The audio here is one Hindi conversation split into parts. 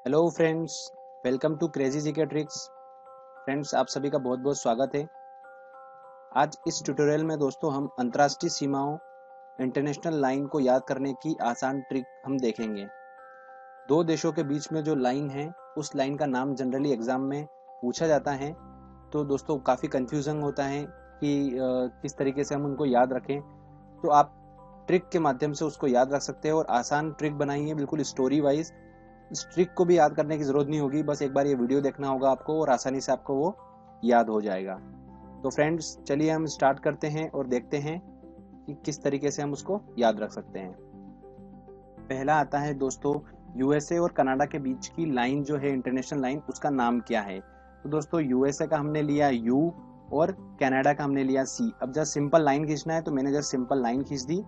Hello friends, welcome to crazy GK tricks. Friends, आप सभी का बहुत बहुत स्वागत है। आज इस ट्यूटोरियल में दोस्तों हम अंतर्राष्ट्रीय सीमाओं इंटरनेशनल लाइन को याद करने की आसान ट्रिक हम देखेंगे। दो देशों के बीच में जो लाइन है उस लाइन का नाम जनरली एग्जाम में पूछा जाता है। तो दोस्तों काफ़ी कंफ्यूजन होता है कि किस तरीके से हम उनको याद रखें। तो आप ट्रिक के माध्यम से उसको याद रख सकते हैं और आसान ट्रिक बनाई है, बिल्कुल स्टोरी वाइज। इस ट्रिक को भी याद करने की जरूरत नहीं होगी, बस एक बार ये वीडियो देखना होगा आपको और आसानी से आपको वो याद हो जाएगा। तो फ्रेंड्स, चलिए हम स्टार्ट करते हैं और देखते हैं कि किस तरीके से हम उसको याद रख सकते हैं। पहला आता है दोस्तों, यूएसए और कनाडा के बीच की लाइन जो है इंटरनेशनल लाइन, उसका नाम क्या है। तो दोस्तों यूएसए का हमने लिया यू और कनाडा का हमने लिया सी। अब जब सिंपल लाइन खींचना है तो मैंने जब सिंपल लाइन खींच दी,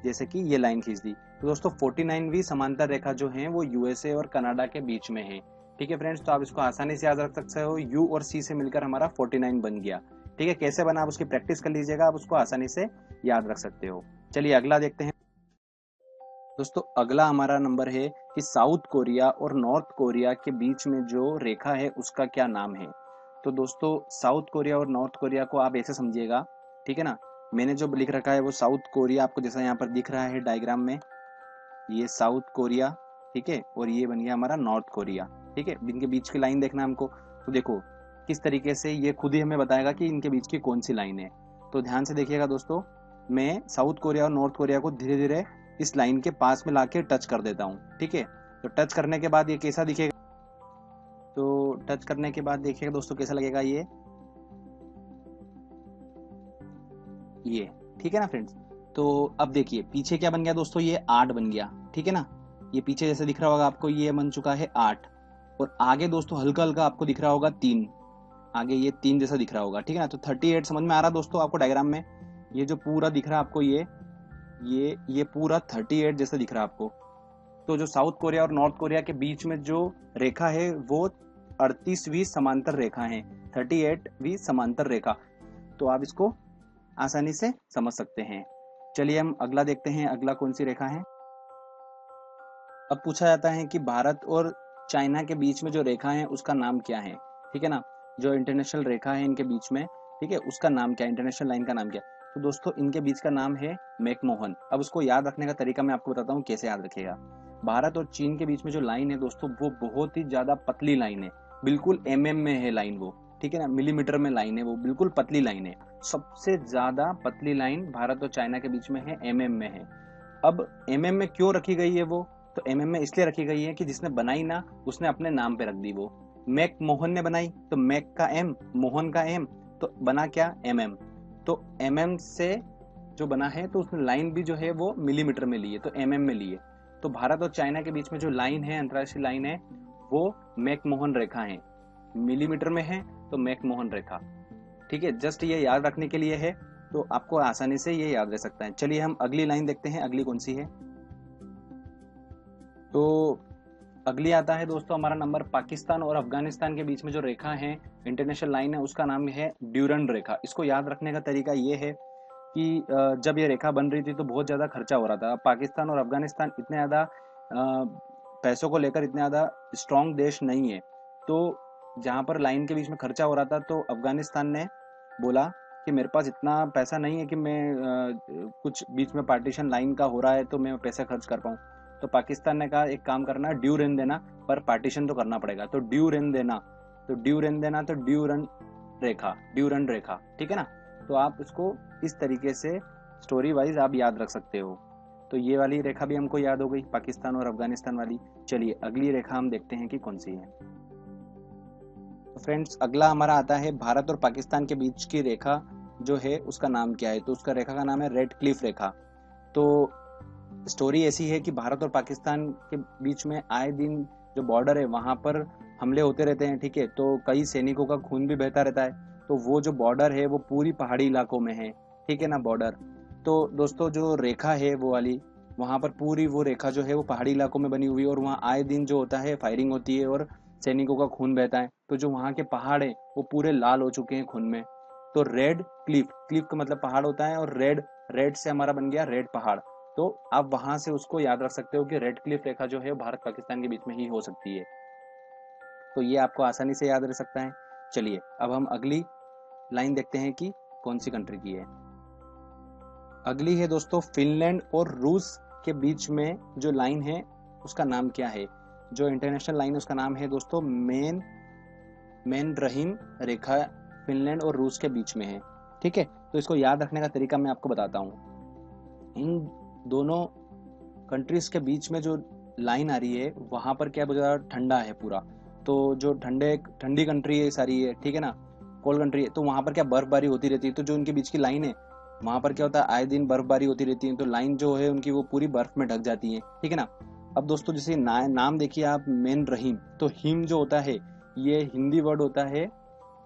जैसे कि ये लाइन खींच दी। तो दोस्तों 49वीं समांतर रेखा जो है वो यूएसए और कनाडा के बीच में है। ठीक है फ्रेंड्स, तो आप इसको आसानी से याद रख सकते हो। यू और सी से मिलकर हमारा 49 बन गया। ठीक है, कैसे बना आप उसकी प्रैक्टिस कर लीजिएगा, आप उसको आसानी से याद रख सकते हो। चलिए अगला देखते हैं दोस्तों। अगला हमारा नंबर है कि साउथ कोरिया और नॉर्थ कोरिया के बीच में जो रेखा है उसका क्या नाम है। तो दोस्तों साउथ कोरिया और नॉर्थ कोरिया को आप ऐसे समझिएगा, ठीक है ना। मैंने जो लिख रखा है वो साउथ कोरिया आपको जैसा यहाँ पर दिख रहा है डायग्राम में, ये साउथ कोरिया, ठीक है, और ये बन गया हमारा नॉर्थ कोरिया। ठीक है, इनके बीच की लाइन देखना हमको। तो देखो किस तरीके से ये खुद ही हमें बताएगा कि इनके बीच की कौन सी लाइन है। तो ध्यान से देखिएगा दोस्तों, मैं साउथ कोरिया और नॉर्थ कोरिया को धीरे धीरे इस लाइन के पास में लाके टच कर देता हूँ। ठीक है, तो टच करने के बाद ये कैसा दिखेगा, तो टच करने के बाद देखिएगा दोस्तों कैसा लगेगा ये। ठीक है ना फ्रेंड्स। तो अब देखिए पीछे क्या बन गया दोस्तों, ये 8 बन गया। ठीक है ना, ये पीछे जैसे दिख रहा होगा आपको, ये बन चुका है 8। और आगे दोस्तों हल्का हल्का आपको दिख रहा होगा 3, आगे ये 3 जैसा दिख रहा होगा। ठीक है ना, तो 38 समझ में आ रहा दोस्तों आपको डायग्राम में। ये जो पूरा दिख रहा है आपको, ये पूरा 38 जैसा दिख रहा है आपको। तो जो साउथ कोरिया और नॉर्थ कोरिया के बीच में जो रेखा है वो 38वीं समांतर रेखा है, 38वीं समांतर रेखा। तो आप इसको आसानी से समझ सकते हैं। चलिए हम अगला देखते हैं, अगला कौन सी रेखा है। अब पूछा जाता है कि भारत और चाइना के बीच में जो रेखा है उसका नाम क्या है। ठीक है ना, जो इंटरनेशनल रेखा है इनके बीच में, ठीक है, उसका नाम क्या है, इंटरनेशनल लाइन का नाम क्या है। तो दोस्तों इनके बीच का नाम है मैकमोहन। अब उसको याद रखने का तरीका मैं आपको बताता हूँ कैसे याद रखिएगा। भारत और चीन के बीच में जो लाइन है दोस्तों, वो बहुत ही ज्यादा पतली लाइन है, बिल्कुल में है लाइन वो। ठीक है ना, मिलीमीटर में लाइन है वो, बिल्कुल पतली लाइन है। सबसे ज्यादा पतली लाइन भारत और चाइना के बीच में है, में है। अब में क्यों रखी गई है वो, तो में इसलिए रखी गई है कि जिसने बनाई ना उसने अपने नाम पे रख दी वो। मैक मोहन ने बनाई तो मैक का एम, मोहन का एम, तो बना क्या, तो से जो बना है तो उसने लाइन भी जो है वो मिलीमीटर में ली है, तो में ली है। तो भारत और चाइना के बीच में जो लाइन है, अंतरराष्ट्रीय लाइन है, वो मैकमोहन रेखा है। मिलीमीटर में है तो मैकमोहन रेखा। ठीक है, जस्ट ये याद रखने के लिए है, तो आपको आसानी से ये याद रह सकता है। चलिए हम अगली लाइन देखते हैं, अगली कौन सी है। तो अगली आता है दोस्तों हमारा नंबर, पाकिस्तान और अफगानिस्तान के बीच में जो रेखा है, इंटरनेशनल लाइन है, उसका नाम है ड्यूरंड रेखा। इसको याद रखने का तरीका ये है कि जब ये रेखा बन रही थी तो बहुत ज़्यादा खर्चा हो रहा था। पाकिस्तान और अफगानिस्तान इतने ज़्यादा पैसों को लेकर इतने ज़्यादा स्ट्रांग देश नहीं है। तो जहाँ पर लाइन के बीच में खर्चा हो रहा था तो अफगानिस्तान ने बोला कि मेरे पास इतना पैसा नहीं है कि मैं कुछ बीच में पार्टीशन लाइन का हो रहा है तो मैं पैसा खर्च कर पाऊँ। तो पाकिस्तान ने कहा एक काम करना, ड्यू रेन देना, पर पार्टीशन तो करना पड़ेगा। तो ड्यू रेन देना, तो ड्यू रेन देना, तो ड्यूरन रेखा। ठीक है ना, तो आप इसको इस तरीके से स्टोरी वाइज आप याद रख सकते हो। तो ये वाली रेखा भी हमको याद हो गई, पाकिस्तान और अफगानिस्तान वाली। चलिए अगली रेखा हम देखते हैं कि कौन सी है। तो फ्रेंड्स अगला हमारा आता है भारत और पाकिस्तान के बीच की रेखा जो है उसका नाम क्या है। तो उसका रेखा का नाम है रेड क्लिफ रेखा। तो स्टोरी ऐसी है कि भारत और पाकिस्तान के बीच में आए दिन जो बॉर्डर है वहां पर हमले होते रहते हैं। ठीक है, तो कई सैनिकों का खून भी बहता रहता है। तो वो जो बॉर्डर है वो पूरी पहाड़ी इलाकों में है। ठीक है ना, बॉर्डर। तो दोस्तों जो रेखा है वो वाली, वहां पर पूरी वो रेखा जो है वो पहाड़ी इलाकों में बनी हुई है और वहाँ आए दिन जो होता है फायरिंग होती है और सैनिकों का खून बहता है। तो जो वहाँ के पहाड़ है वो पूरे लाल हो चुके हैं खून में। तो रेड क्लिफ, क्लिफ का मतलब पहाड़ होता है, और रेड, रेड से हमारा बन गया रेड पहाड़। तो आप वहां से उसको याद रख सकते हो कि रेड क्लिफ रेखा जो है भारत पाकिस्तान के बीच में ही हो सकती है। तो ये आपको आसानी से याद रह सकता है। चलिए अब हम अगली लाइन देखते हैं कि कौन सी कंट्री की है। अगली है दोस्तों फिनलैंड और रूस के बीच में जो लाइन है उसका नाम क्या है। जो इंटरनेशनल लाइन है उसका नाम है दोस्तों मेन रहीम रेखा, फिनलैंड और रूस के बीच में है। ठीक है, तो इसको याद रखने का तरीका मैं आपको बताता हूँ। इन दोनों कंट्रीज के बीच में जो लाइन आ रही है वहां पर क्या बहुत ज़्यादा ठंडा है पूरा, तो जो ठंडी कंट्री है सारी है, ठीक है ना, कोल्ड कंट्री है, तो वहां पर क्या बर्फबारी होती रहती है। तो जो उनके बीच की लाइन है वहां पर क्या होता है, आए दिन बर्फबारी होती रहती है, तो लाइन जो है उनकी वो पूरी बर्फ में ढक जाती है। ठीक है ना। अब दोस्तों जैसे नाम देखिए आप, मेन रहीम, तो हिम जो होता है ये हिंदी वर्ड होता है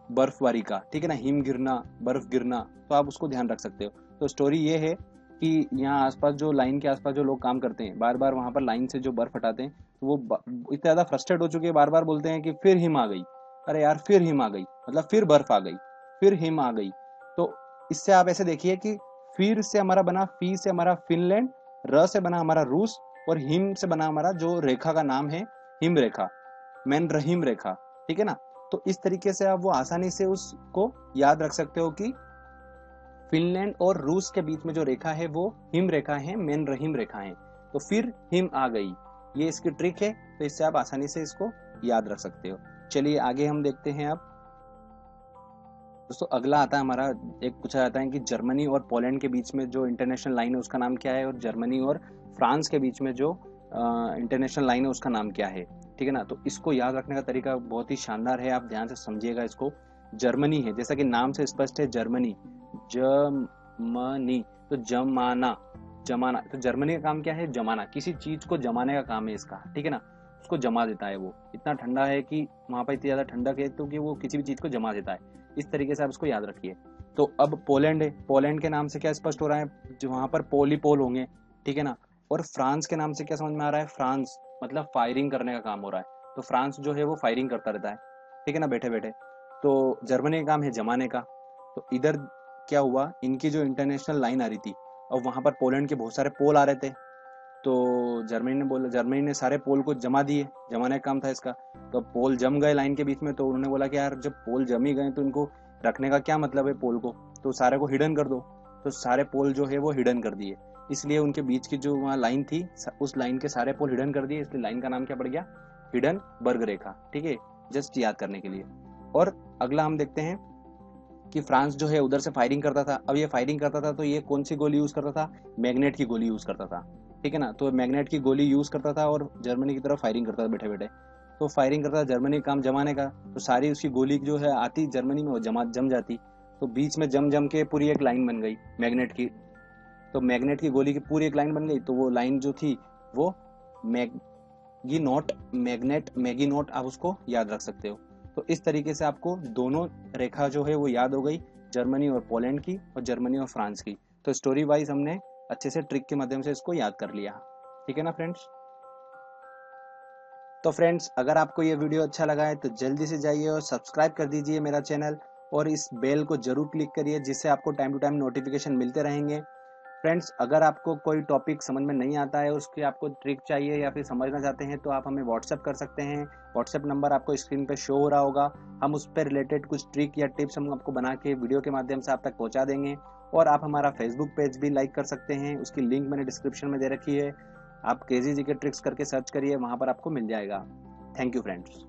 बर्फबारी का। ठीक है ना, हिम गिरना, बर्फ गिरना, तो आप उसको ध्यान रख सकते हो। तो स्टोरी ये है कि यहाँ आसपास जो लाइन के आसपास जो लोग काम करते हैं, बार बार वहां पर लाइन से जो बर्फ हटाते हैं, तो वो इतने ज्यादा फ्रस्ट्रेट हो चुके हैं, बार बार बोलते हैं कि फिर हिम आ गई, अरे यार फिर हिम आ गई, मतलब फिर बर्फ आ गई, फिर हिम आ गई। तो इससे आप ऐसे देखिए कि फिर से हमारा बना, फी से हमारा फिनलैंड, र से बना हमारा रूस, और हिम से बना हमारा जो रेखा का नाम है हिम रेखा, मेन रहीम रेखा। ठीक है ना। तो इस तरीके से आप वो आसानी से उसको याद रख सकते हो कि फिनलैंड और रूस के बीच में जो रेखा है वो हिम रेखा है, मेन रहीम रेखा है। तो फिर हिम आ गई, ये इसकी ट्रिक है। तो इससे आप आसानी से इसको याद रख सकते हो। चलिए आगे हम देखते हैं। अब दोस्तों अगला आता है हमारा, एक पूछा जाता है कि जर्मनी और पोलैंड के बीच में जो इंटरनेशनल लाइन है उसका नाम क्या है, और जर्मनी और फ्रांस के बीच में जो इंटरनेशनल लाइन है उसका नाम क्या है। ठीक है ना। तो इसको याद रखने का तरीका बहुत ही शानदार है, आप ध्यान से समझिएगा इसको। जर्मनी है, जैसा कि नाम से स्पष्ट है, जर्मनी, जर्मनी, तो जमाना, जमाना, तो जर्मनी का काम क्या है, जमाना, किसी चीज को जमाने का काम है इसका। ठीक है ना, उसको जमा देता है। वो इतना ठंडा है कि वहां पर इतनी ज्यादा ठंडक है तो कि वो किसी भी चीज को जमा देता है। इस तरीके से आप इसको याद रखिए। तो अब पोलैंड है, पोलैंड के नाम से क्या स्पष्ट हो रहा है, जो वहां पर पोल होंगे। ठीक है ना। और फ्रांस के नाम से क्या समझ में आ रहा है, फ्रांस मतलब फायरिंग करने का काम हो रहा है, तो फ्रांस जो है वो फायरिंग करता रहता है। ठीक है ना, बैठे बैठे। तो जर्मनी का काम है जमाने का। तो इधर क्या हुआ, इनकी जो इंटरनेशनल लाइन आ रही थी, और वहां पर पोलैंड के बहुत सारे पोल आ रहे थे, तो जर्मनी ने सारे पोल को जमा दिए, जमाने का काम था इसका। तो पोल जम गए लाइन के बीच में, तो उन्होंने बोला कि यार जब पोल जम ही गए तो इनको रखने का क्या मतलब है पोल को, तो सारे को हिडन कर दो। तो सारे पोल जो है वो हिडन कर दिए, इसलिए उनके बीच की जो वहाँ लाइन थी उस लाइन के सारे पोल हिडन कर दिए, इसलिए लाइन का नाम क्या पड़ गया, हिडनबर्ग रेखा। ठीक है, जस्ट याद करने के लिए। और अगला हम देखते हैं कि फ्रांस जो है उधर से फायरिंग करता था। अब ये फायरिंग करता था तो ये कौन सी गोली यूज करता था, मैग्नेट की गोली यूज करता था। ठीक है ना, तो मैग्नेट की गोली यूज करता था और जर्मनी की तरफ फायरिंग करता था बैठे बैठे। तो फायरिंग करता था जर्मनी, काम जमाने का, तो सारी उसकी गोली जो है आती जर्मनी में वो जम जाती। तो बीच में जम के पूरी एक लाइन बन गई मैग्नेट की। तो मैग्नेट की गोली की पूरी एक लाइन बन गई, तो वो लाइन जो थी वो मैगी नोट, आप उसको याद रख सकते हो। तो इस तरीके से आपको दोनों रेखा जो है वो याद हो गई, जर्मनी और पोलैंड की और जर्मनी और फ्रांस की। तो स्टोरी वाइज हमने अच्छे से ट्रिक के माध्यम से इसको याद कर लिया। ठीक है ना फ्रेंड्स। तो फ्रेंड्स अगर आपको ये वीडियो अच्छा लगा है तो जल्दी से जाइए और सब्सक्राइब कर दीजिए मेरा चैनल, और इस बेल को जरूर क्लिक करिए, जिससे आपको टाइम टू टाइम नोटिफिकेशन मिलते रहेंगे। फ्रेंड्स अगर आपको कोई टॉपिक समझ में नहीं आता है, उसकी आपको ट्रिक चाहिए या फिर समझना चाहते हैं, तो आप हमें व्हाट्सएप कर सकते हैं। व्हाट्सएप नंबर आपको स्क्रीन पे शो हो रहा होगा। हम उस पर रिलेटेड कुछ ट्रिक या टिप्स हम आपको बना के वीडियो के माध्यम से आप तक पहुंचा देंगे। और आप हमारा फेसबुक पेज भी लाइक कर सकते हैं, उसकी लिंक मैंने डिस्क्रिप्शन में दे रखी है। आप क्रेजी जीके ट्रिक्स करके सर्च करिए, वहां पर आपको मिल जाएगा। Thank you friends.